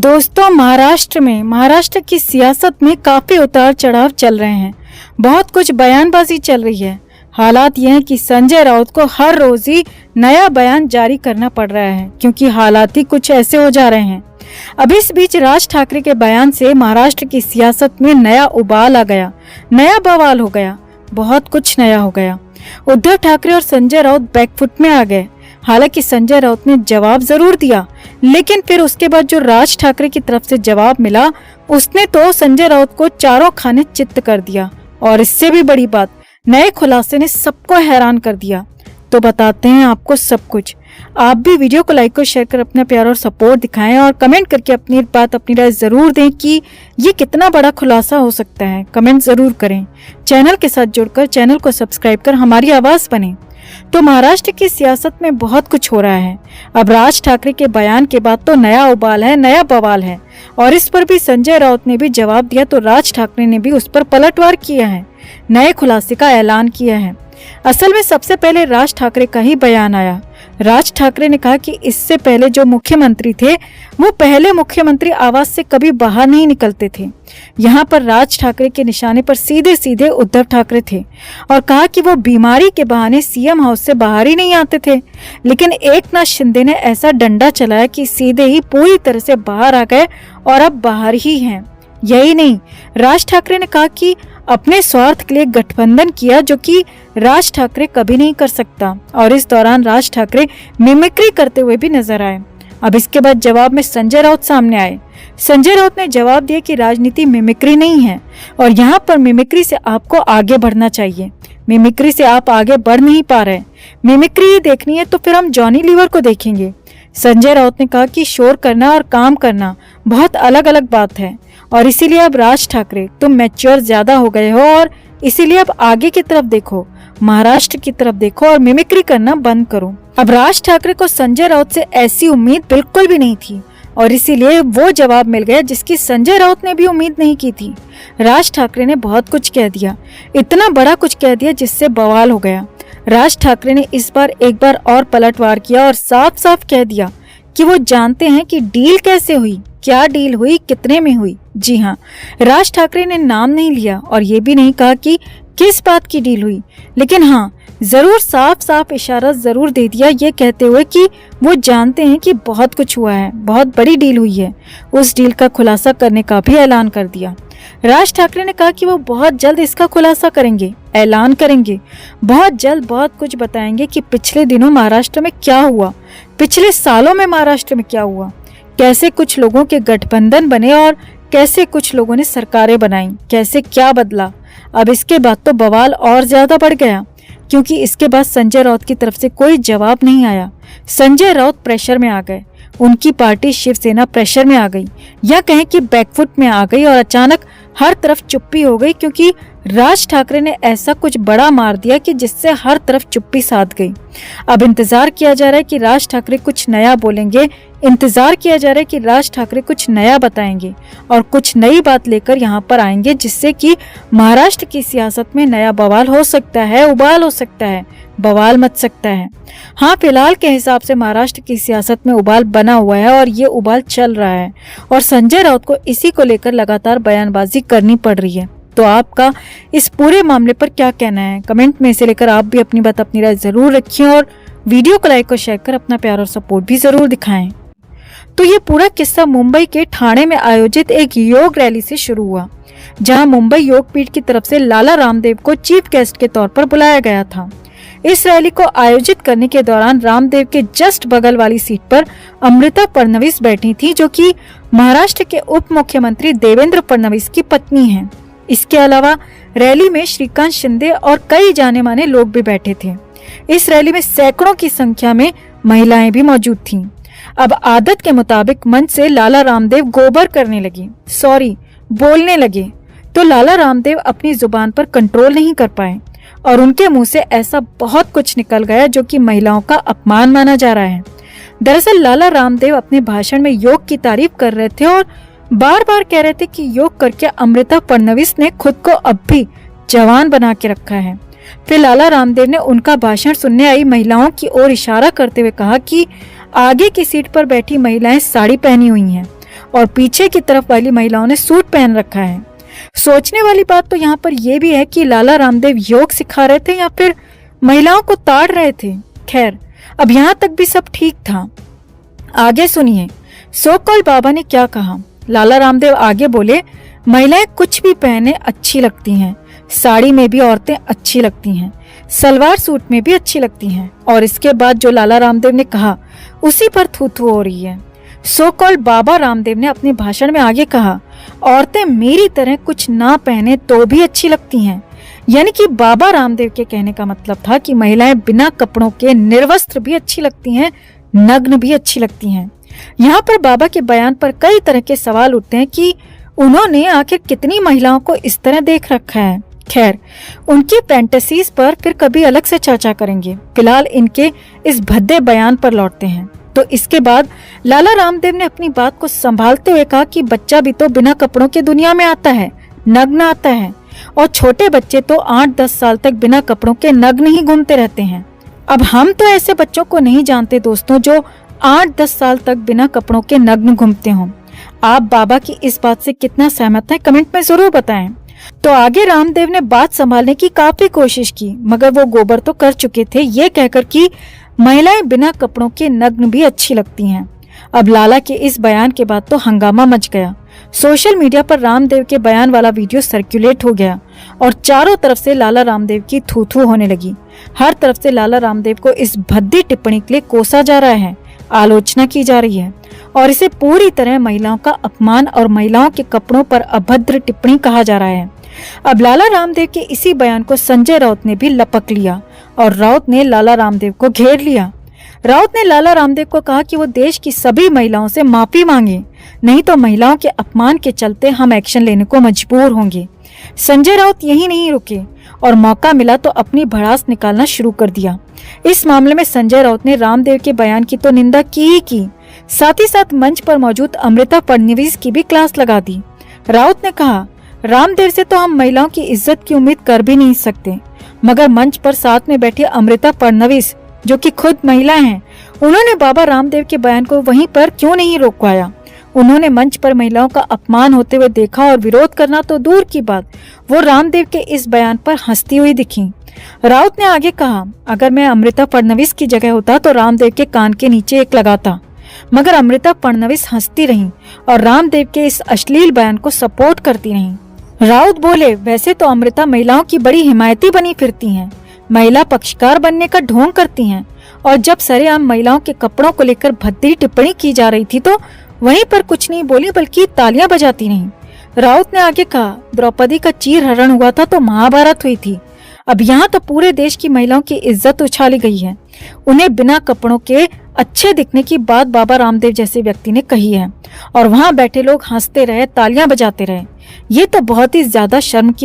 दोस्तों, महाराष्ट्र की सियासत में काफी उतार चढ़ाव चल रहे हैं। बहुत कुछ बयानबाजी चल रही है। हालात ये हैं कि संजय राउत को हर रोज ही नया बयान जारी करना पड़ रहा है, क्योंकि हालात ही कुछ ऐसे हो जा रहे हैं। अब इस बीच राज ठाकरे के बयान से महाराष्ट्र की सियासत में नया उबाल आ गया, नया बवाल हो गया, बहुत कुछ नया हो गया। उद्धव ठाकरे और संजय राउत बैकफुट में आ गए। हालांकि संजय राउत ने जवाब जरूर दिया, लेकिन फिर उसके बाद जो राज ठाकरे की तरफ से जवाब मिला, उसने तो संजय राउत को चारों खाने चित्त कर दिया। और इससे भी बड़ी बात, नए खुलासे ने सबको हैरान कर दिया। तो बताते हैं आपको सब कुछ। आप भी वीडियो को लाइक और शेयर कर अपना प्यार और सपोर्ट दिखाएं और कमेंट करके अपनी राय जरूर दें कि ये कितना बड़ा खुलासा हो सकता है। कमेंट जरूर करें। चैनल के साथ जुड़कर चैनल को सब्सक्राइब कर हमारी आवाज बने। तो महाराष्ट्र की सियासत में बहुत कुछ हो रहा है। अब राज ठाकरे के बयान के बाद तो नया उबाल है, नया बवाल है, और इस पर भी संजय राउत ने भी जवाब दिया तो राज ठाकरे ने भी उस पर पलटवार किया है, नए खुलासे का ऐलान किया है। असल में सबसे पहले राज ठाकरे का ही बयान आया। राज ठाकरे ने कहा कि इससे पहले जो मुख्यमंत्री थे वो पहले मुख्यमंत्री आवास से कभी बाहर नहीं निकलते थे। यहाँ पर राज ठाकरे के निशाने पर सीधे सीधे उद्धव ठाकरे थे और कहा कि वो बीमारी के बहाने सीएम हाउस से बाहर ही नहीं आते थे। लेकिन एकनाथ शिंदे ने ऐसा डंडा चलाया कि सीधे ही पूरी तरह से बाहर आ गए और अब बाहर ही हैं। यही नहीं, राज ठाकरे ने कहा कि अपने स्वार्थ के लिए गठबंधन किया, जो कि राज ठाकरे कभी नहीं कर सकता। और इस दौरान राज ठाकरे मिमिक्री करते हुए भी नजर आए। अब इसके बाद जवाब में संजय राउत सामने आए। संजय राउत ने जवाब दिया कि राजनीति मिमिक्री नहीं है और यहाँ पर मिमिक्री से आपको आगे बढ़ना चाहिए। मिमिक्री से आप आगे बढ़ नहीं पा रहे। मिमिक्री ही देखनी है तो फिर हम जॉनी लीवर को देखेंगे। संजय राउत ने कहा कि शोर करना और काम करना बहुत अलग अलग बात है और इसीलिए अब राज ठाकरे तुम मैच्योर ज्यादा हो गए हो और इसीलिए अब आगे की तरफ देखो, महाराष्ट्र की तरफ देखो और मिमिक्री करना बंद करो। अब राज ठाकरे को संजय राउत से ऐसी उम्मीद बिल्कुल भी नहीं थी और इसीलिए वो जवाब मिल गया जिसकी संजय राउत ने भी उम्मीद नहीं की थी। राज ठाकरे ने बहुत कुछ कह दिया, इतना बड़ा कुछ कह दिया जिससे बवाल हो गया। राज ठाकरे ने इस बार एक बार और पलटवार किया और साफ साफ कह दिया कि वो जानते हैं कि डील कैसे हुई, क्या डील हुई, कितने में हुई। जी हाँ, राज ठाकरे ने नाम नहीं लिया और ये भी नहीं कहा कि किस बात की डील हुई, लेकिन हाँ जरूर साफ साफ इशारा जरूर दे दिया, ये कहते हुए कि वो जानते हैं कि बहुत कुछ हुआ है, बहुत बड़ी डील हुई है। उस डील का खुलासा करने का भी ऐलान कर दिया। राज ठाकरे ने कहा कि वो बहुत जल्द इसका खुलासा करेंगे, ऐलान करेंगे, बहुत जल्द बहुत कुछ बताएंगे कि पिछले दिनों महाराष्ट्र में क्या हुआ, पिछले सालों में महाराष्ट्र में क्या हुआ, कैसे कुछ लोगों के गठबंधन बने और कैसे कुछ लोगों ने सरकारें बनाई, कैसे क्या बदला। अब इसके बाद तो बवाल और ज्यादा बढ़ गया, क्योंकि इसके बाद संजय राउत की तरफ से कोई जवाब नहीं आया। संजय राउत प्रेशर में आ गए, उनकी पार्टी शिवसेना प्रेशर में आ गई, या कहें कि बैकफुट में आ गई और अचानक हर तरफ चुप्पी हो गई, क्योंकि राज ठाकरे ने ऐसा कुछ बड़ा मार दिया कि जिससे हर तरफ चुप्पी साध गई। अब इंतजार किया जा रहा है कि राज ठाकरे कुछ नया बोलेंगे, इंतजार किया जा रहा है कि राज ठाकरे कुछ नया बताएंगे और कुछ नई बात लेकर यहाँ पर आएंगे, जिससे कि महाराष्ट्र की सियासत में नया बवाल हो सकता है, उबाल हो सकता है, बवाल मच सकता है। हाँ, फिलहाल के हिसाब से महाराष्ट्र की सियासत में उबाल बना हुआ है और ये उबाल चल रहा है और संजय राउत को इसी को लेकर लगातार बयानबाजी करनी पड़ रही है। तो आपका इस पूरे मामले पर क्या कहना है? कमेंट में से लेकर आप भी अपनी राय जरूर रखिए और वीडियो को लाइक और शेयर कर अपना प्यार और सपोर्ट भी जरूर दिखाएं। तो ये पूरा किस्सा मुंबई के ठाणे में आयोजित एक योग रैली से शुरू हुआ, जहां मुंबई योग पीठ की तरफ से लाला रामदेव को चीफ गेस्ट के तौर पर बुलाया गया था। इस रैली को आयोजित करने के दौरान रामदेव के जस्ट बगल वाली सीट पर अमृता फडणवीस बैठी थी, जो कि महाराष्ट्र के उप मुख्यमंत्री देवेंद्र फडणवीस की पत्नी हैं। इसके अलावा रैली में श्रीकांत शिंदे और कई जाने माने लोग भी बैठे थे। इस रैली में सैकड़ों की संख्या में महिलाएं भी मौजूद थीं। अब आदत के मुताबिक मंच से लाला रामदेव गोबर करने लगे, बोलने लगे, तो लाला रामदेव अपनी जुबान पर कंट्रोल नहीं कर पाए और उनके मुंह से ऐसा बहुत कुछ निकल गया जो कि महिलाओं का अपमान माना जा रहा है। दरअसल लाला रामदेव अपने भाषण में योग की तारीफ कर रहे थे और बार बार कह रहे थे कि योग करके अमृता फडणवीस ने खुद को अब भी जवान बना के रखा है। फिर लाला रामदेव ने उनका भाषण सुनने आई महिलाओं की ओर इशारा करते हुए कहा कि आगे की सीट पर बैठी महिलाएं साड़ी पहनी हुई हैं और पीछे की तरफ वाली महिलाओं ने सूट पहन रखा है। सोचने वाली बात तो यहाँ पर यह भी है कि लाला रामदेव योग सिखा रहे थे या फिर महिलाओं को ताड़ रहे थे। खैर, अब यहाँ तक भी सब ठीक था। आगे सुनिए सो कॉल्ड बाबा ने क्या कहा। लाला रामदेव आगे बोले, महिलाएं कुछ भी पहने अच्छी लगती हैं, साड़ी में भी औरतें अच्छी लगती हैं, सलवार सूट में भी अच्छी लगती हैं। और इसके बाद जो लाला रामदेव ने कहा उसी पर थू थू हो रही है। सो कॉल्ड बाबा रामदेव ने अपने भाषण में आगे कहा, औरतें मेरी तरह कुछ ना पहने तो भी अच्छी लगती हैं। यानी कि बाबा रामदेव के कहने का मतलब था कि महिलाएं बिना कपड़ों के निर्वस्त्र भी अच्छी लगती हैं, नग्न भी अच्छी लगती हैं। यहाँ पर बाबा के बयान पर कई तरह के सवाल उठते हैं कि उन्होंने आखिर कितनी महिलाओं को इस तरह देख रखा है। खैर, उनकी फैंटेसीज पर फिर कभी अलग से चर्चा करेंगे। फिलहाल इनके इस भद्दे बयान पर लौटते हैं। तो इसके बाद लाला रामदेव ने अपनी बात को संभालते हुए कहा कि बच्चा भी तो बिना कपड़ों के दुनिया में आता है, नग्न आता है, और छोटे बच्चे तो 8-10 साल तक बिना कपड़ों के नग्न ही घूमते रहते हैं। अब हम तो ऐसे बच्चों को नहीं जानते दोस्तों जो 8-10 साल तक बिना कपड़ों के नग्न घूमते हों। आप बाबा की इस बात से कितना सहमत हैं कमेंट में जरूर बताएं। तो आगे रामदेव ने बात संभालने की काफी कोशिश की, मगर वो गोबर तो कर चुके थे ये कहकर कि महिलाएं बिना कपड़ों के नग्न भी अच्छी लगती हैं। अब लाला के इस बयान के बाद तो हंगामा मच गया। सोशल मीडिया पर रामदेव के बयान वाला वीडियो सर्कुलेट हो गया और चारों तरफ से लाला रामदेव की थू थू होने लगी। हर तरफ से लाला रामदेव को इस भद्दी टिप्पणी के लिए कोसा जा रहा है, आलोचना की जा रही है और इसे पूरी तरह महिलाओं का अपमान और महिलाओं के कपड़ों पर अभद्र टिप्पणी कहा जा रहा है। अब लाला रामदेव के इसी बयान को संजय राउत ने भी लपक लिया और राउत ने लाला रामदेव को घेर लिया। राउत ने लाला रामदेव को कहा कि वो देश की सभी महिलाओं से माफी मांगे, नहीं तो महिलाओं के अपमान के चलते हम एक्शन लेने को मजबूर होंगे। संजय राउत यही नहीं रुके और मौका मिला तो अपनी भड़ास निकालना शुरू कर दिया। इस मामले में संजय राउत ने रामदेव के बयान की तो निंदा की ही की, साथ ही साथ मंच पर मौजूद अमृता फडणवीस की भी क्लास लगा दी। राउत ने कहा, रामदेव से तो हम महिलाओं की इज्जत की उम्मीद कर भी नहीं सकते, मगर मंच पर साथ में बैठी अमृता फडणवीस जो कि खुद महिला हैं, उन्होंने बाबा रामदेव के बयान को वहीं पर क्यों नहीं रोकवाया। उन्होंने मंच पर महिलाओं का अपमान होते हुए देखा और विरोध करना तो दूर की बात, वो रामदेव के इस बयान पर हंसती हुई दिखी। राउत ने आगे कहा, अगर मैं अमृता फडणवीस की जगह होता तो रामदेव के कान के नीचे एक लगाता, मगर अमृता फडणवीस हंसती रहीं और रामदेव के इस अश्लील बयान को सपोर्ट करती रहीं। राउत बोले, वैसे तो अमृता महिलाओं की बड़ी हिमायती बनी फिरती हैं, महिला पक्षकार बनने का ढोंग करती हैं, और जब सरेआम महिलाओं के कपड़ों को लेकर भद्दी टिप्पणी की जा रही थी तो वहीं पर कुछ नहीं बोली बल्कि तालियां बजाती रहीं। राउत ने आगे कहा, द्रौपदी का चीरहरण हुआ था तो महाभारत हुई थी, अब यहाँ तो पूरे देश की महिलाओं की इज्जत उछाली गई है। उन्हें बिना कपड़ों के अच्छे दिखने की बात बाबा रामदेव जैसे व्यक्ति ने कही है और वहाँ बैठे लोग हंसते रहे, तालियां बजाते रहे। ये तो बहुत ही ज्यादा शर्म की